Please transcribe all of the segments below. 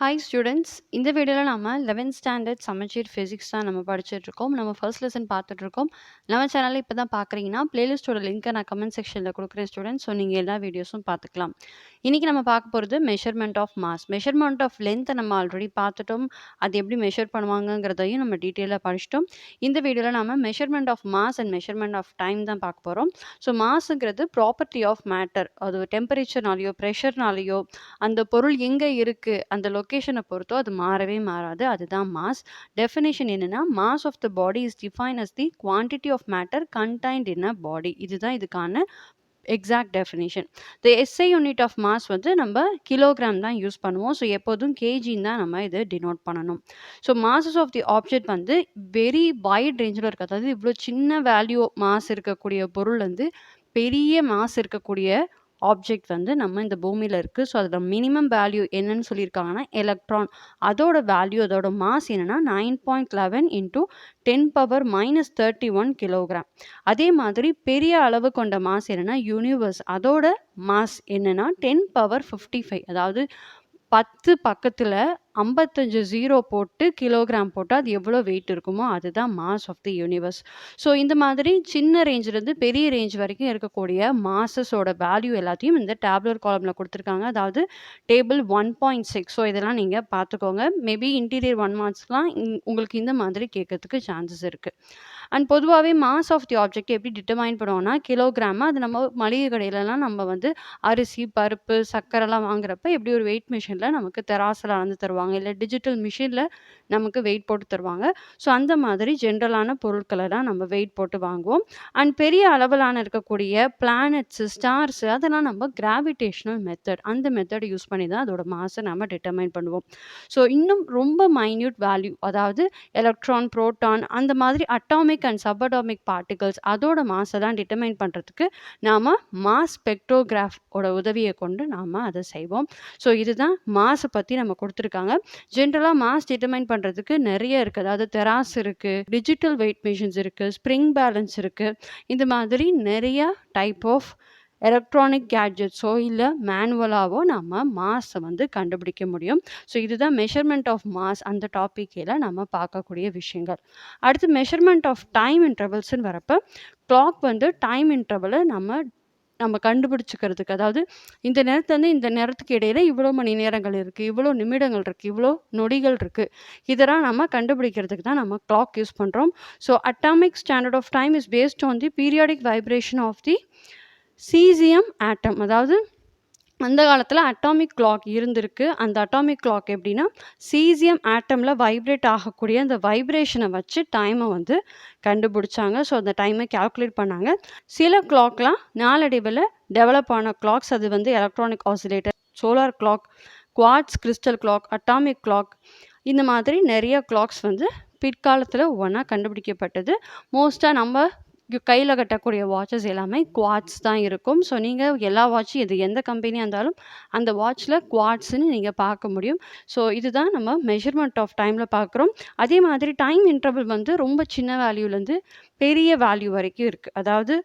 Hi students, இந்த வீடியோவில் நம்ம 11th ஸ்டாண்டர்ட் சமச்சீர் ஃபிசிக்ஸ் தான் நம்ம படிச்சுட்டு இருக்கோம். நம்ம ஃபர்ஸ்ட் லெசன் பார்த்துட்டு இருக்கோம். நம்ம சேனலில் இப்போ தான் பார்க்குறீங்கன்னா பிளேலிஸ்ட்டோட லிங்க்கை நான் கமெண்ட் செக்ஷனில் கொடுக்குறேன் ஸ்டூடெண்ட்ஸ். ஸோ நீங்கள் எல்லா வீடியோஸும் பார்த்துக்கலாம். இன்றைக்கி நம்ம பார்க்க போகிறது measurement of mass. Measurement of லென்த்தை நம்ம ஆல்ரெடி பார்த்துட்டோம். அது எப்படி மெஷர் பண்ணுவாங்கங்கிறதையும் நம்ம டீட்டெயிலாக படிச்சிட்டோம். இந்த வீடியோவில் நம்ம measurement of mass and measurement of time தான் பார்க்க போகிறோம். ஸோ மாஸுங்கிறது ப்ராப்பர்ட்டி ஆஃப் மேட்டர். அது டெம்பரேச்சர்னாலேயோ ப்ரெஷர்னாலேயோ அந்த பொருள் எங்கே இருக்குது அந்த லொக்கேஷனை பொறுத்தோ அது மாறவே மாறாது. அதுதான் மாஸ். டெஃபினேஷன் என்னன்னா, mass of the body is define as the quantity of matter contained in a body. இதுதான் இதுக்கான exact definition. The SI unit of mass வந்து நம்ம கிலோகிராம் தான் யூஸ் பண்ணுவோம். ஸோ எப்போதும் கேஜின்னு தான் நம்ம இதை டினோட் பண்ணணும். So masses of the object வந்து வெரி வைட் ரேஞ்சில் இருக்குது. அதாவது இவ்வளோ சின்ன வேல்யூ மாஸ் இருக்கக்கூடிய பொருள் வந்து பெரிய மாஸ் இருக்கக்கூடிய ஆப்ஜெக்ட் வந்து நம்ம இந்த பூமியில் இருக்குது. ஸோ அதோட மினிமம் வேல்யூ என்னன்னு சொல்லியிருக்காங்கன்னா எலக்ட்ரான். அதோட வேல்யூ அதோட மாஸ் என்னென்னா 9.11 இன்ட்டு 10⁻−31 கிலோகிராம். அதே மாதிரி பெரிய அளவு கொண்ட மாஸ் என்னென்னா யூனிவர்ஸ். அதோட மாஸ் என்னென்னா 10⁻55. அதாவது 10 பக்கத்தில் 55 ஜீரோ போட்டு கிலோகிராம் போட்டால் அது எவ்வளோ வெயிட் இருக்குமோ அதுதான் mass of the universe. So இந்த மாதிரி சின்ன ரேஞ்சிலேருந்து பெரிய ரேஞ்ச் வரைக்கும் இருக்கக்கூடிய மாசஸோட வேல்யூ எல்லாத்தையும் இந்த டேப்லர் காலமில் கொடுத்துருக்காங்க. அதாவது டேபிள் 1.6. ஸோ இதெல்லாம் நீங்கள் பார்த்துக்கோங்க. மேபி இன்டீரியர் 1 மார்க்ஸ்லாம் உங்களுக்கு இந்த மாதிரி கேட்கறதுக்கு சான்சஸ் இருக்குது. அண்ட் பொதுவாகவே மாஸ் ஆஃப் தி ஆப்ஜெக்ட் எப்படி டிட்டர்மைன் பண்ணுவோம்னா கிலோகிராம். அது நம்ம மளிகை கடையிலலாம் நம்ம வந்து அரிசி, பருப்பு, சர்க்கரைலாம் வாங்குறப்ப எப்படி ஒரு வெயிட் மிஷினில் நமக்கு தெராசில் அளந்து தருவாங்க, இல்லை டிஜிட்டல் மிஷினில் நமக்கு வெயிட் போட்டு தருவாங்க. ஸோ அந்த மாதிரி ஜென்ரலான பொருட்களை தான் நம்ம வெயிட் போட்டு வாங்குவோம். அண்ட் பெரிய அளவிலான இருக்கக்கூடிய பிளானட்ஸு, ஸ்டார்ஸு அதெல்லாம் நம்ம கிராவிடேஷனல் மெத்தட், அந்த மெத்தட் யூஸ் பண்ணி தான் அதோட மாஸை நம்ம டிட்டர்மைன் பண்ணுவோம். ஸோ இன்னும் ரொம்ப மைன்யூட் வேல்யூ, அதாவது எலக்ட்ரான், புரோட்டான் அந்த மாதிரி அட்டாமிக் அண்ட் சப்அட்டாமிக் பார்ட்டிகல்ஸ் அதோட மாஸை தான் டிட்டர்மைன் பண்ணுறதுக்கு நாம் மாஸ் ஸ்பெக்ட்ரோகிராஃப் ஓட உதவியை கொண்டு நாம் அதை செய்வோம். ஸோ இதுதான் மாஸை பற்றி நம்ம கொடுத்துருக்காங்க. ஜென்ரலாக மாஸ் டிட்டர்மைன் பண்ணுறதுக்கு நிறைய இருக்குது. அதாவது தெராஸ் இருக்குது, டிஜிட்டல் வெயிட் மிஷின்ஸ் இருக்குது, ஸ்ப்ரிங் பேலன்ஸ் இருக்குது. இந்த மாதிரி நிறைய டைப் ஆஃப் எலக்ட்ரானிக் கேட்ஜெட்ஸோ இல்லை மேனுவலாவோ நம்ம மாஸை வந்து கண்டுபிடிக்க முடியும். ஸோ இதுதான் மெஷர்மெண்ட் ஆஃப் மாஸ். அந்த டாப்பிக்கில் நம்ம பார்க்கக்கூடிய விஷயங்கள். அடுத்து மெஷர்மெண்ட் ஆஃப் டைம் இன்டர்வல்ஸ்ன்னு வரப்போ கிளாக் வந்து டைம் இன்டர்வலை நம்ம கண்டுபிடிச்சிக்கிறதுக்கு, அதாவது இந்த நேரத்துலேருந்து இந்த நேரத்துக்கு இடையில இவ்வளோ மணி நேரங்கள் இருக்குது, இவ்வளோ நிமிடங்கள் இருக்குது, இவ்வளோ நொடிகள் இருக்குது, இதெல்லாம் நம்ம கண்டுபிடிக்கிறதுக்கு தான் நம்ம கிளாக் யூஸ் பண்ணுறோம். So atomic standard of time is based on the periodic vibration of the caesium atom. அதாவது அந்த காலத்தில் அட்டாமிக் கிளாக் இருந்திருக்கு. அந்த அட்டாமிக் கிளாக் எப்படின்னா சீசியம் ஆட்டமில் வைப்ரேட் ஆகக்கூடிய அந்த வைப்ரேஷனை வச்சு டைமை வந்து கண்டுபிடிச்சாங்க. ஸோ அந்த டைமை கால்குலேட் பண்ணாங்க. சில கிளாக்லாம் நாளடைவில் டெவலப் ஆன கிளாக்ஸ். அது வந்து electronic oscillator, solar clock, quartz crystal clock, atomic clock, இந்த மாதிரி நிறைய கிளாக்ஸ் வந்து பிற்காலத்தில் ஒவ்வொன்றா கண்டுபிடிக்கப்பட்டது. மோஸ்ட்டாக நம்ம கையில் கட்டக்கூடிய வாட்சஸ் எல்லாமே குவார்ட்ஸ் தான் இருக்கும். ஸோ நீங்கள் எல்லா வாட்சும் இது எந்த கம்பெனியாக இருந்தாலும் அந்த வாட்சில் குவார்ட்ஸ்ன்னு நீங்கள் பார்க்க முடியும். ஸோ இதுதான் நம்ம மெஷர்மெண்ட் ஆஃப் டைமில் பார்க்குறோம். அதே மாதிரி டைம் இன்டர்வல் வந்து ரொம்ப சின்ன வேல்யூலேருந்து பெரிய வேல்யூ வரைக்கும் இருக்குது. அதாவது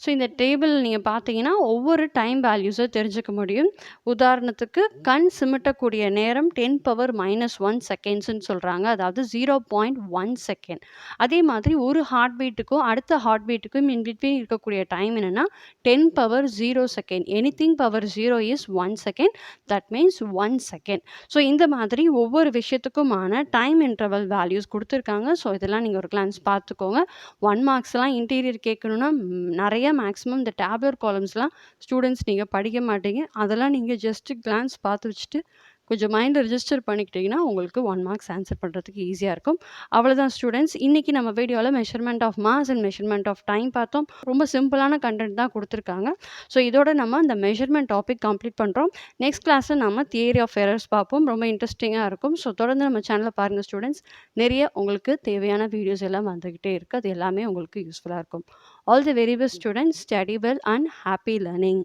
ஸோ இந்த டேபிள் நீங்கள் பார்த்தீங்கன்னா ஒவ்வொரு டைம் வேல்யூஸை தெரிஞ்சுக்க முடியும். உதாரணத்துக்கு கண் சிமிட்டக்கூடிய நேரம் 10⁻−1 செகண்ட்ஸ்ன்னு சொல்கிறாங்க. அதாவது 0.1 செகண்ட். அதே மாதிரி ஒரு ஹார்ட் பீட்டுக்கும் அடுத்த ஹார்ட் பீட்டுக்கும் இன்பிட்வீன் இருக்கக்கூடிய டைம் என்னென்னா 10⁻0 second. Anything power 0 is 1 second. That means 1 second. So இந்த மாதிரி ஒவ்வொரு விஷயத்துக்குமான டைம் இன்டர்வல் வேல்யூஸ் கொடுத்துருக்காங்க. ஸோ இதெல்லாம் நீங்கள் ஒரு கிளான்ஸ் பார்த்துக்கோங்க. 1 மார்க்ஸ்லாம் இன்டீரியர் கேட்கணுன்னா நிறைய மேக்ஸிமம் இந்த டேப்லர் காலம்ஸ்லாம் ஸ்டூடெண்ட்ஸ் நீங்கள் படிக்க மாட்டீங்க. அதெல்லாம் நீங்கள் ஜஸ்ட் கிளான்ஸ் பார்த்து வச்சுட்டு கொஞ்சம் மைண்டில் ரிஜிஸ்டர் பண்ணிக்கிட்டிங்கன்னா உங்களுக்கு 1 மார்க்ஸ் ஆன்சர் பண்ணுறதுக்கு ஈஸியாக இருக்கும். அவ்வளோதான் ஸ்டூடெண்ட்ஸ். இன்றைக்கி நம்ம வீடியோவில் measurement of mass and measurement of time பார்த்தோம். ரொம்ப சிம்பிளான கண்டென்ட் தான் கொடுத்துருக்காங்க. ஸோ இதோட நம்ம இந்த மெஷர்மெண்ட் டாபிக் கம்ப்ளீட் பண்ணுறோம். நெக்ஸ்ட் கிளாஸில் நம்ம தியரி ஆஃப் எரர்ஸ் பார்ப்போம். ரொம்ப இன்ட்ரெஸ்டிங்காக இருக்கும். ஸோ தொடர்ந்து நம்ம சேனலை பாருங்கள் ஸ்டூடெண்ட்ஸ். நிறைய உங்களுக்கு தேவையான வீடியோஸ் எல்லாம் வந்துக்கிட்டே இருக்குது. அது எல்லாமே உங்களுக்கு யூஸ்ஃபுல்லாக இருக்கும். All the very best students, study well and happy learning.